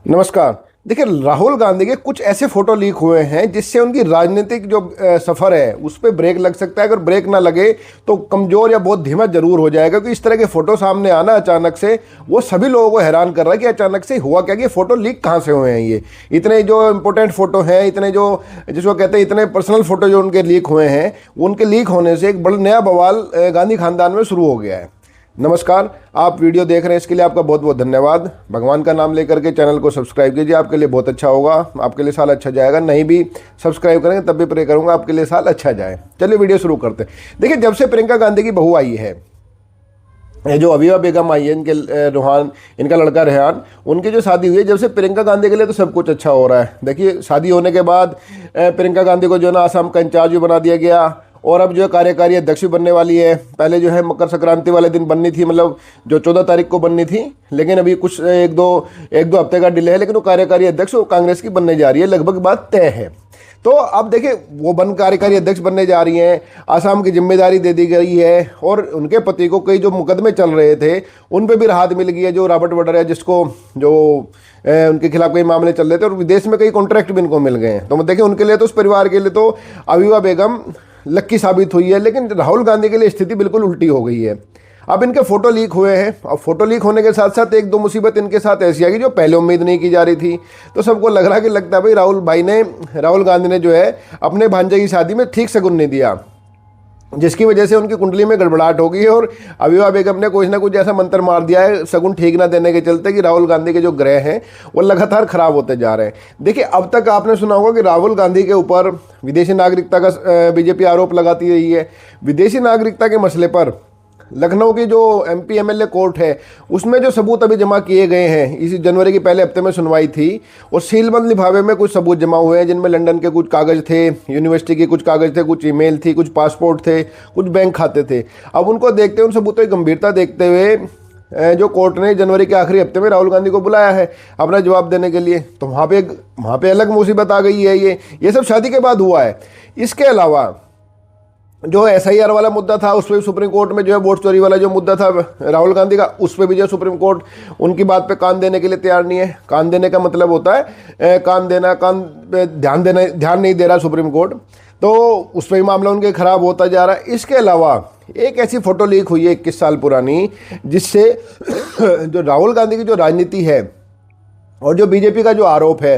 नमस्कार। देखिए, राहुल गांधी के कुछ ऐसे फोटो लीक हुए हैं जिससे उनकी राजनीतिक जो सफ़र है उस पर ब्रेक लग सकता है। अगर ब्रेक ना लगे तो कमज़ोर या बहुत धीमा जरूर हो जाएगा, क्योंकि इस तरह के फोटो सामने आना अचानक से वो सभी लोगों को हैरान कर रहा है कि अचानक से हुआ क्या, कि ये फोटो लीक कहाँ से हुए हैं। ये इतने जो इंपॉर्टेंट फोटो हैं, इतने जो जिसको कहते हैं इतने पर्सनल फोटो जो उनके लीक हुए हैं, उनके लीक होने से एक बड़ा नया बवाल गांधी खानदान में शुरू हो गया है। नमस्कार, आप वीडियो देख रहे हैं, इसके लिए आपका बहुत बहुत धन्यवाद। भगवान का नाम लेकर के चैनल को सब्सक्राइब कीजिए, आपके लिए बहुत अच्छा होगा, आपके लिए साल अच्छा जाएगा। नहीं भी सब्सक्राइब करेंगे तब भी प्रे करूंगा आपके लिए साल अच्छा जाए। चलिए वीडियो शुरू करते हैं। देखिए, जब से प्रियंका गांधी की बहू आई है, ये जो अवीबा बेगम आई है, इनके रूहान, इनका लड़का रेहान, उनकी जो शादी हुई है, जब से प्रियंका गांधी के लिए तो सब कुछ अच्छा हो रहा है। देखिए, शादी होने के बाद प्रियंका गांधी को जो है ना आसाम का इंचार्ज भी बना दिया गया, और अब जो है कार्यकारी अध्यक्ष भी बनने वाली है। पहले जो है मकर संक्रांति वाले दिन बननी थी, मतलब जो 14 तारीख को बननी थी, लेकिन अभी कुछ एक दो हफ्ते का डिले है, लेकिन वो कार्यकारी अध्यक्ष वो कांग्रेस की बनने जा रही है, लगभग बात तय है। तो अब देखिए, वो कार्यकारी अध्यक्ष बनने जा रही हैं, आसाम की जिम्मेदारी दे दी गई है, और उनके पति को कई जो मुकदमे चल रहे थे उन पे भी राहत मिल गई है। जो रॉबर्ट वाड्रा है, जिसको जो उनके खिलाफ कई मामले चल रहे थे, और विदेश में कई कॉन्ट्रैक्ट भी इनको मिल गए हैं। तो देखिए, उनके लिए तो, उस परिवार के लिए तो अवीबा बेगम लक्की साबित हुई है। लेकिन राहुल गांधी के लिए स्थिति बिल्कुल उल्टी हो गई है। अब इनके फोटो लीक हुए हैं, और फोटो लीक होने के साथ साथ एक दो मुसीबत इनके साथ ऐसी आ गई जो पहले उम्मीद नहीं की जा रही थी। तो सबको लग रहा है कि लगता है भाई राहुल गांधी ने जो है अपने भांजे की शादी में ठीक शगुन नहीं दिया, जिसकी वजह से उनकी कुंडली में गड़बड़ाहट हो गई है, और अवीबा बेगम ने कुछ ना कुछ ऐसा मंत्र मार दिया है शगुन ठीक ना देने के चलते, कि राहुल गांधी के जो ग्रह हैं वो लगातार खराब होते जा रहे हैं। देखिए, अब तक आपने सुना होगा कि राहुल गांधी के ऊपर विदेशी नागरिकता का बीजेपी आरोप लगाती रही है। विदेशी नागरिकता के मसले पर लखनऊ की जो एमपी एमएलए कोर्ट है, उसमें जो सबूत अभी जमा किए गए हैं, इसी जनवरी के पहले हफ्ते में सुनवाई थी, और सीलबंद लिफाफे में कुछ सबूत जमा हुए हैं, जिनमें लंदन के कुछ कागज़ थे, यूनिवर्सिटी के कुछ कागज़ थे, कुछ ईमेल थी, कुछ पासपोर्ट थे, कुछ बैंक खाते थे। अब उनको देखते हुए, उन सबूतों की गंभीरता देखते हुए जो कोर्ट ने जनवरी के आखिरी हफ्ते में राहुल गांधी को बुलाया है अपना जवाब देने के लिए। तो वहाँ पे अलग मुसीबत आ गई है। ये सब शादी के बाद हुआ है। इसके अलावा जो एसआईआर वाला मुद्दा था, उस पर सुप्रीम कोर्ट में जो है वोट चोरी वाला जो मुद्दा था राहुल गांधी का, उस पर भी जो सुप्रीम कोर्ट उनकी बात पे कान देने के लिए तैयार नहीं है। कान देने का मतलब होता है कान देना, कान पे ध्यान नहीं दे रहा सुप्रीम कोर्ट। तो उस पर भी मामला उनके खराब होता जा रहा है। इसके अलावा एक ऐसी फोटो लीक हुई है 21 साल पुरानी, जिससे जो राहुल गांधी की जो राजनीति है और जो बीजेपी का जो आरोप है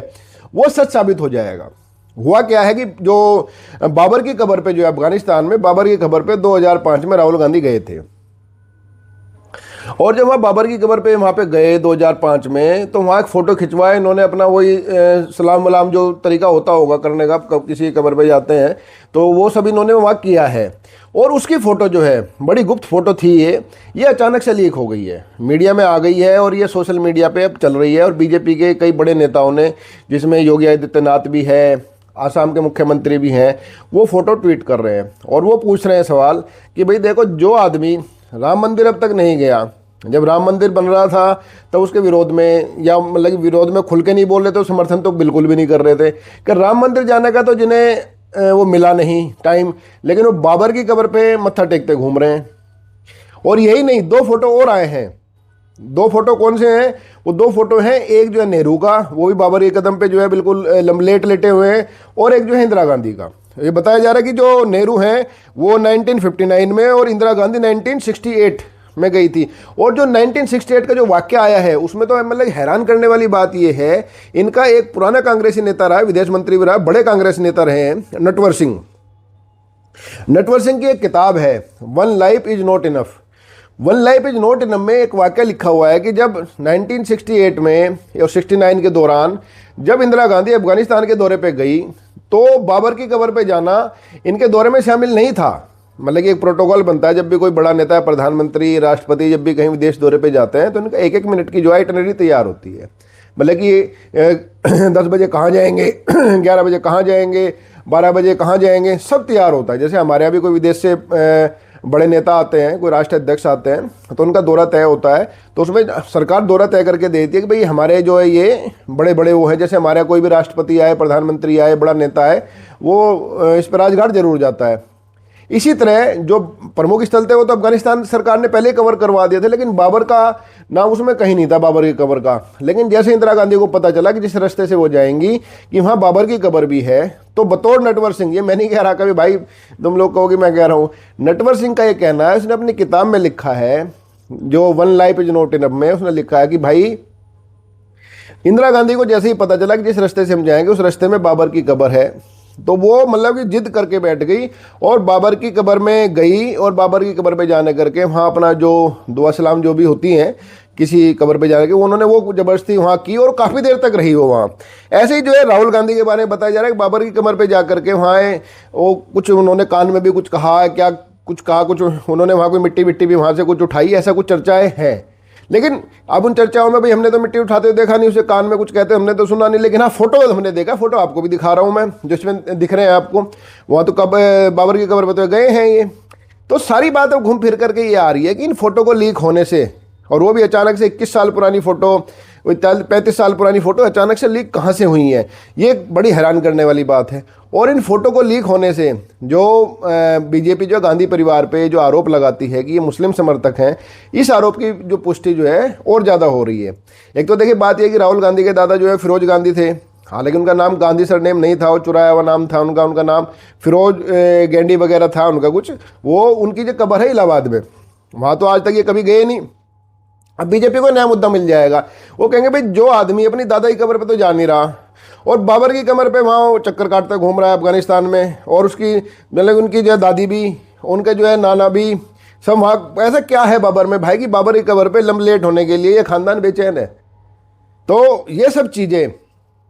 वो सच साबित हो जाएगा। हुआ क्या है कि जो बाबर की कब्र पे, जो अफगानिस्तान में बाबर की कब्र पे 2005 में राहुल गांधी गए थे, और जब वहाँ बाबर की कब्र पे वहाँ पे गए 2005 में, तो वहाँ एक फ़ोटो खिंचवाया इन्होंने अपना, वही सलाम वलाम जो तरीका होता होगा करने का, कब किसी कब्र पे जाते हैं तो वो सब इन्होंने वहाँ किया है। और उसकी फ़ोटो जो है, बड़ी गुप्त फ़ोटो थी ये अचानक से लीक हो गई है, मीडिया में आ गई है, और ये सोशल मीडिया पे अब चल रही है। और बीजेपी के कई बड़े नेताओं ने, जिसमें योगी आदित्यनाथ भी है, आसाम के मुख्यमंत्री भी हैं, वो फ़ोटो ट्वीट कर रहे हैं, और वो पूछ रहे हैं सवाल कि भाई देखो, जो आदमी राम मंदिर अब तक नहीं गया, जब राम मंदिर बन रहा था तो उसके विरोध में, या मतलब विरोध में खुल के नहीं बोल रहे थे, समर्थन तो बिल्कुल भी नहीं कर रहे थे कि राम मंदिर जाने का तो जिन्हें वो मिला नहीं टाइम, लेकिन वो बाबर की कब्र पे मत्था टेकते घूम रहे हैं। और यही नहीं, दो फोटो और आए हैं। दो फोटो कौन से हैं? वो दो फोटो हैं, एक जो है नेहरू का, वो भी बाबर के कदम पे जो है बिल्कुल लेटे हुए हैं, और एक जो है इंदिरा गांधी का। ये बताया जा रहा है कि जो नेहरू हैं वो 1959 में, और इंदिरा गांधी 1968 में गई थी। और जो 1968 का जो वाक्य आया है, उसमें तो मतलब हैरान करने वाली बात ये है, इनका एक पुराना कांग्रेसी नेता रहा, विदेश मंत्री भी रहा, बड़े कांग्रेस नेता रहे हैं, नटवर सिंह। नटवर सिंह की एक किताब है, one life is not enough. One life is not enough में एक वाक्य लिखा हुआ है कि जब 1968 में और 69 के दौरान जब इंदिरा गांधी अफगानिस्तान के दौरे पे गई, तो बाबर की कब्र पे जाना इनके दौरे में शामिल नहीं था। मतलब कि एक प्रोटोकॉल बनता है, जब भी कोई बड़ा नेता, प्रधानमंत्री, राष्ट्रपति जब भी कहीं विदेश दौरे पे जाते हैं, तो उनका एक एक मिनट की जो आइटनरी तैयार होती है। मतलब कि 10 बजे कहाँ जाएंगे, 11 बजे कहाँ जाएंगे, 12 बजे कहाँ जाएंगे, सब तैयार होता है। जैसे हमारे यहाँ भी कोई विदेश से बड़े नेता आते हैं, कोई राष्ट्र अध्यक्ष आते हैं, तो उनका दौरा तय होता है, तो उसमें सरकार दौरा तय करके देती है कि भाई हमारे जो है ये बड़े बड़े वो हैं, जैसे हमारे यहाँ कोई भी राष्ट्रपति आए, प्रधानमंत्री आए, बड़ा नेता आए, वो इस पर राजघाट जरूर जाता है। इसी तरह जो प्रमुख स्थल थे वो तो अफगानिस्तान सरकार ने पहले कवर करवा दिए थे, लेकिन बाबर का नाम उसमें कहीं नहीं था, बाबर की कब्र का। लेकिन जैसे इंदिरा गांधी को पता चला कि जिस रास्ते से वो जाएंगी कि वहाँ बाबर की कब्र भी है, तो बतौर नटवर सिंह, ये मैं नहीं कह रहा कभी भाई तुम लोग कहोगे मैं कह रहा हूँ, नटवर सिंह का ये कहना है, उसने अपनी किताब में लिखा है जो one life is not enough में, उसने लिखा है कि भाई इंदिरा गांधी को जैसे ही पता चला कि जिस रास्ते से हम जाएंगे उस रास्ते में बाबर की कब्र है, तो वो मतलब कि जिद करके बैठ गई और बाबर की कब्र में गई, और बाबर की कब्र पे जाने करके वहाँ अपना जो दुआ सलाम जो भी होती हैं किसी कब्र पे जाने के, उन्होंने वो जबरदस्ती वहाँ की और काफ़ी देर तक रही वो वहाँ। ऐसे ही जो है राहुल गांधी के बारे में बताया जा रहा है कि बाबर की कब्र पे जा करके वहाँ वो कुछ उन्होंने कान में भी कुछ कहा है, क्या कुछ कहा, कुछ उन्होंने वहाँ कोई मिट्टी विट्टी भी वहाँ से कुछ उठाई, ऐसा कुछ चर्चाएँ हैं। लेकिन अब उन चर्चाओं में भाई हमने तो मिट्टी उठाते हुए देखा नहीं, उसे कान में कुछ कहते हमने तो सुना नहीं, लेकिन हाँ फोटो हमने देखा, फोटो आपको भी दिखा रहा हूँ मैं, जिसमें दिख रहे हैं आपको, वहाँ तो कब बाबर की कब्र पे तो गए हैं ये। तो सारी बात अब घूम फिर करके ये आ रही है कि इन फोटो को लीक होने से, और वो भी अचानक से 21 साल पुरानी फोटो, 35 साल पुरानी फोटो अचानक से लीक कहाँ से हुई है, ये बड़ी हैरान करने वाली बात है। और इन फोटो को लीक होने से जो बीजेपी जो गांधी परिवार पे जो आरोप लगाती है कि ये मुस्लिम समर्थक हैं, इस आरोप की जो पुष्टि जो है और ज़्यादा हो रही है। एक तो देखिए बात यह कि राहुल गांधी के दादा जो है फिरोज गांधी थे, हालांकि उनका नाम गांधी सरनेम नहीं था, वो चुराया हुआ नाम था उनका नाम फिरोज गेंडी वगैरह था उनका कुछ। वो उनकी जो कब्र है इलाहाबाद में, वहाँ तो आज तक ये कभी गए नहीं। अब बीजेपी को नया मुद्दा मिल जाएगा, वो कहेंगे भाई जो आदमी अपनी दादा की कब्र पे तो जा नहीं रहा और बाबर की कब्र पे वहाँ वो चक्कर काटता घूम रहा है अफगानिस्तान में, और उसकी मतलब उनकी जो है दादी भी, उनके जो है नाना भी, सब वहाँ, ऐसा क्या है बाबर में भाई कि बाबर की कब्र पे लम्बलेट होने के लिए ये खानदान बेचैन है। तो ये सब चीज़ें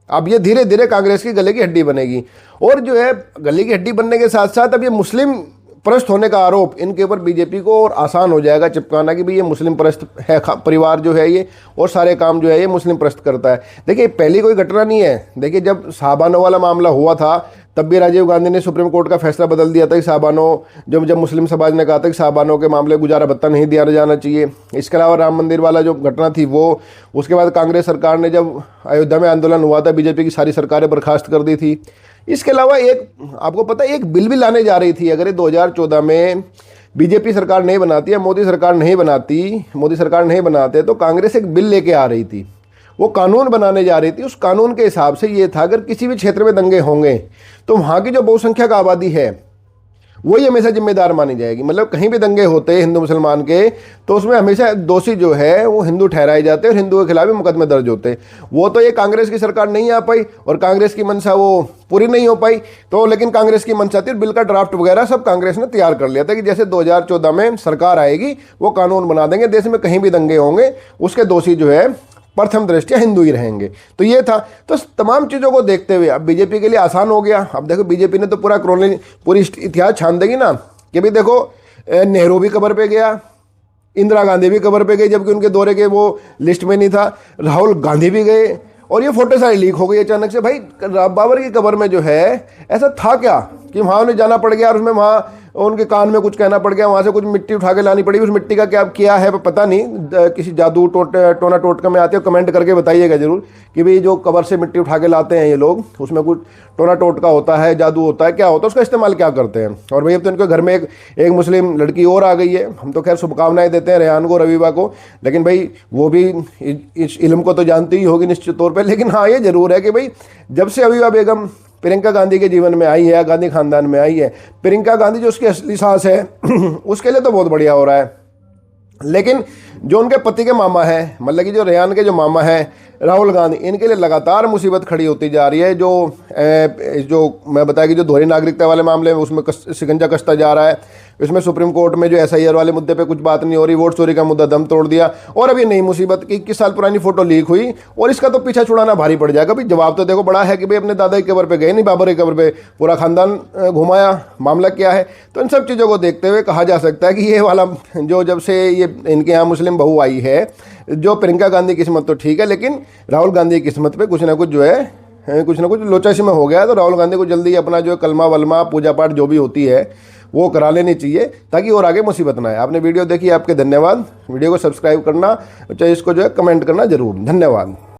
अब ये धीरे धीरे कांग्रेस की गले की हड्डी बनेगी, और जो है गले की हड्डी बनने के साथ साथ अब ये मुस्लिम परस्त होने का आरोप इनके ऊपर बीजेपी को और आसान हो जाएगा चिपकाना कि भाई ये मुस्लिम परस्त है, परिवार जो है ये, और सारे काम जो है ये मुस्लिम परस्त करता है। देखिए पहली कोई घटना नहीं है, देखिए जब साहबानों वाला मामला हुआ था तब भी राजीव गांधी ने सुप्रीम कोर्ट का फैसला बदल दिया था कि साहबानों, जब मुस्लिम समाज ने कहा था कि साहबानों के मामले गुजारा भत्ता नहीं दिया जाना चाहिए। इसके अलावा राम मंदिर वाला जो घटना थी वो, उसके बाद कांग्रेस सरकार ने जब अयोध्या में आंदोलन हुआ था बीजेपी की सारी सरकारें बर्खास्त कर दी थी। इसके अलावा एक आपको पता है एक बिल भी लाने जा रही थी, अगर ये 2014 में बीजेपी सरकार नहीं बनाती या मोदी सरकार नहीं बनाते तो कांग्रेस एक बिल लेके आ रही थी, वो कानून बनाने जा रही थी। उस कानून के हिसाब से ये था अगर किसी भी क्षेत्र में दंगे होंगे तो वहाँ की जो बहुसंख्यक आबादी है वही हमेशा जिम्मेदार मानी जाएगी। मतलब कहीं भी दंगे होते हिंदू मुसलमान के तो उसमें हमेशा दोषी जो है वो हिंदू ठहराए जाते और हिंदुओं के खिलाफ भी मुकदमे दर्ज होते। वो तो ये कांग्रेस की सरकार नहीं आ पाई और कांग्रेस की मंशा वो पूरी नहीं हो पाई, तो लेकिन कांग्रेस की मंशा थी, बिल का ड्राफ्ट वगैरह सब कांग्रेस ने तैयार कर लिया था कि जैसे 2014 में सरकार आएगी वो कानून बना देंगे, देश में कहीं भी दंगे होंगे उसके दोषी जो है प्रथम दृष्टया हिंदू ही रहेंगे। तो ये था, तो तमाम चीज़ों को देखते हुए अब बीजेपी के लिए आसान हो गया। अब देखो बीजेपी ने तो पूरी इतिहास छान देगी ना कि भाई देखो नेहरू भी कब्र पे गया, इंदिरा गांधी भी कब्र पे गई जबकि उनके दौरे के वो लिस्ट में नहीं था, राहुल गांधी भी गए, और ये फोटो सारी लीक हो गई अचानक से। भाई बाबर की कब्र में जो है ऐसा था क्या कि वहाँ उन्हें जाना पड़ गया और उसमें वहाँ उनके कान में कुछ कहना पड़ गया, वहाँ से कुछ मिट्टी उठा के लानी पड़ी, उस मिट्टी का क्या किया है पता नहीं, किसी जादू टोना टोटका में आते हो कमेंट करके बताइएगा जरूर कि भाई जो कब्र से मिट्टी उठा के लाते हैं ये लोग, उसमें कुछ टोना टोटका होता है, जादू होता है, क्या होता है, उसका इस्तेमाल क्या करते हैं। और भाई अब तो इनके घर में एक मुस्लिम लड़की और आ गई है, हम तो खैर शुभकामनाएं देते हैं रेहान को, रविवा को, लेकिन भाई वो भी इस इल्म को तो जानती ही होगी निश्चित तौर पर। लेकिन हाँ ये जरूर है कि भाई जब से अविवा बेगम प्रियंका गांधी के जीवन में आई है, गांधी खानदान में आई है, प्रियंका गांधी जो उसकी असली सास है उसके लिए तो बहुत बढ़िया हो रहा है। लेकिन जो उनके पति के मामा हैं, मतलब कि जो रेहान के जो मामा हैं राहुल गांधी, इनके लिए लगातार मुसीबत खड़ी होती जा रही है। जो मैं बताया कि जो दोहरी नागरिकता वाले मामले में उसमें शिकंजा कसता जा रहा है, इसमें सुप्रीम कोर्ट में जो SIR वाले मुद्दे पे कुछ बात नहीं हो रही, वोट चोरी का मुद्दा दम तोड़ दिया, और अब ये नई मुसीबत की 21 साल पुरानी फोटो लीक हुई और इसका तो पीछा छुड़ाना भारी पड़ जाएगा। भाई जवाब तो देखो बड़ा है कि भाई अपने दादा की कब्र पे गए नहीं, बाबर की कब्र पे पूरा खानदान घुमाया, मामला क्या है। तो इन सब चीज़ों को देखते हुए कहा जा सकता है कि ये वाला जो जब से ये इनके यहाँ मुस्लिम बहू आई है, जो प्रियंका गांधी की किस्मत तो ठीक है, लेकिन राहुल गांधी की किस्मत पे कुछ ना कुछ जो है कुछ ना कुछ लोचा सी में हो गया है। तो राहुल गांधी को जल्दी अपना जो कलमा वलमा पूजा पाठ जो भी होती है वो करा लेनी चाहिए ताकि और आगे मुसीबत ना आए। आपने वीडियो देखी, आपके धन्यवाद। वीडियो को सब्सक्राइब करना चाहे, इसको जो है कमेंट करना जरूर। धन्यवाद।